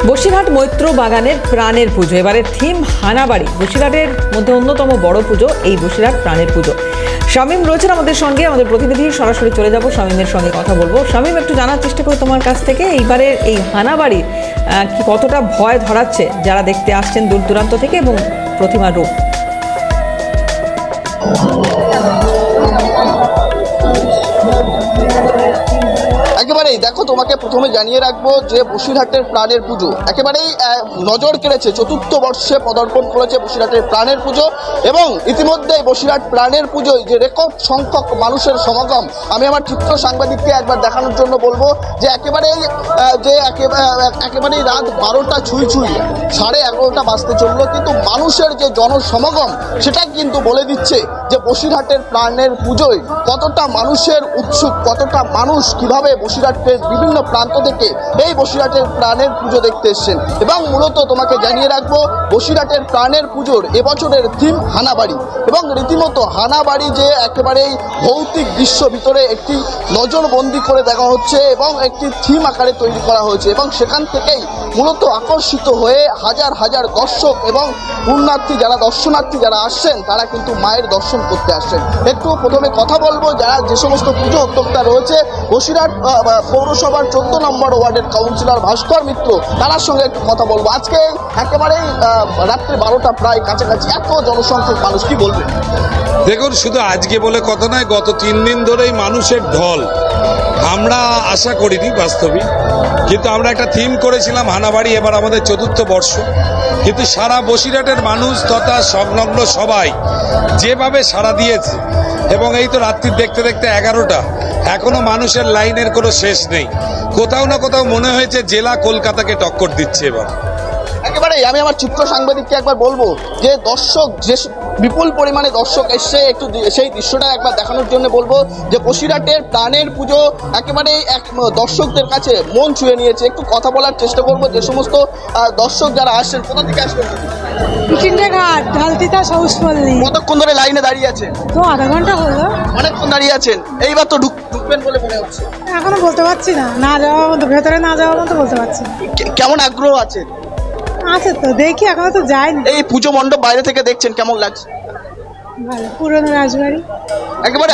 বসিরহাট মৈত্র বাগানের প্রাণের পুজো, এবারের থিম হানাবাড়ি। বসিরহাটের মধ্যে অন্যতম বড় পুজো এই বসিরহাট প্রাণের পুজো। শামীম রয়েছেন আমাদের সঙ্গে, আমাদের প্রতিনিধি। সরাসরি চলে যাব শামীমের সঙ্গে কথা বলবো। শামীম, একটু জানার চেষ্টা করি তোমার কাছ থেকে, এইবারের এই হানাবাড়ি কি কতটা ভয় ধরাচ্ছে যারা দেখতে আসছেন দূর দূরান্ত থেকে, এবং প্রতিমার রূপ? একেবারেই দেখো, তোমাকে প্রথমে জানিয়ে রাখবো যে বসিরহাটের প্রাণের পুজো একেবারেই নজর কেড়েছে। চতুর্থ বর্ষে পদার্পণ করেছে বসিরহাটের প্রাণের পুজো, এবং ইতিমধ্যেই বসিরহাট প্রাণের পুজোয় যে রেকর্ড সংখ্যক মানুষের সমাগম, আমি আমার চিত্র সাংবাদিককে একবার দেখানোর জন্য বলবো যে একেবারেই রাত 12টা ছুঁই 11:30 বাজতে চললো, কিন্তু মানুষের যে জনসমাগম সেটা কিন্তু বলে দিচ্ছে যে বসিরহাটের প্রাণের পুজোয় কতটা মানুষের উৎসুক, কতটা মানুষ কিভাবে বসিরহাটের বিভিন্ন প্রান্ত থেকে এই বসিরহাটের প্রাণের পুজো দেখতে এসছেন। এবং মূলত তোমাকে জানিয়ে রাখবো, বসিরহাটের প্রাণের পুজোর এবছরের থিম হানাবাড়ি, এবং রীতিমতো হানাবাড়ি যে একেবারেই ভৌতিক দৃশ্য ভিতরে একটি নজরবন্দি করে দেখা হচ্ছে এবং একটি থিম আকারে তৈরি করা হয়েছে, এবং সেখান থেকেই মূলত আকর্ষিত হয়ে হাজার হাজার দর্শক এবং দর্শনার্থী যারা আসছেন তারা কিন্তু মায়ের দর্শন করতে আসছেন। একটু প্রথমে কথা বলবো যারা যে সমস্ত পুজো উদ্যোক্তা রয়েছে, বসিরহাট পৌরসভার 14 নম্বর ওয়ার্ডের কাউন্সিলর ভাস্কর মিত্র, তার সঙ্গে একটু কথা বলবো। আজকে একেবারেই রাত্রি 12টা প্রায় কাছাকাছি, এত জনসংখ্যক মানুষ, কি বলবেন? দেখুন, শুধু আজকে বলে কথা নয়, গত 3 দিন ধরেই মানুষের ঢল আমরা আশা করিনি বাস্তবিক, কিন্তু আমরা একটা থিম করেছিলাম হানাবাড়ি, এবার আমাদের 4র্থ বর্ষ, কিন্তু সারা বসিরহাটের মানুষ তথা সংলগ্ন সবাই যেভাবে সাড়া দিয়েছে, এবং এই তো রাত্রি দেখতে দেখতে 11টা, এখনো মানুষের লাইনের কোনো শেষ নেই। কোথাও না কোথাও মনে হয়েছে জেলা কলকাতাকে টক্কর দিচ্ছে এবার। একেবারে আমি আমার চিত্র সাংবাদিককে একবার বলবো যে দর্শক, যে বিপুল পরিমাণে দর্শক এসছে, একটু সেই দৃশ্যটা একবার দেখানোর জন্য বলবো যে বসিরহাটের প্রাণের পুজো একেবারে দর্শকদের কাছে মন ছুঁয়ে নিয়েছে। একটু কথা বলার চেষ্টা করবো যে সমস্ত দর্শক যারা আসছেন, কোথা থেকে আসবেন? কতক্ষণ ধরে লাইনে দাঁড়িয়ে আছেন? তো আধা ঘন্টা হলো। অনেকক্ষণ দাঁড়িয়ে আছেন, এইবার তো ঢুকবেন বলে মনে হচ্ছে। এখনো বলতে পারছি না, না যাওয়ার মতো, ভেতরে না যাওয়ার মতো বলতে পারছি না। কেমন আগ্রহ আছে? আছে তো, দেখি, এখনো তো যায়নি। এই পুজো মণ্ডপ বাইরে থেকে দেখছেন, কেমন লাগছে? ভালো, পুরনো রাজবাড়ি একেবারে।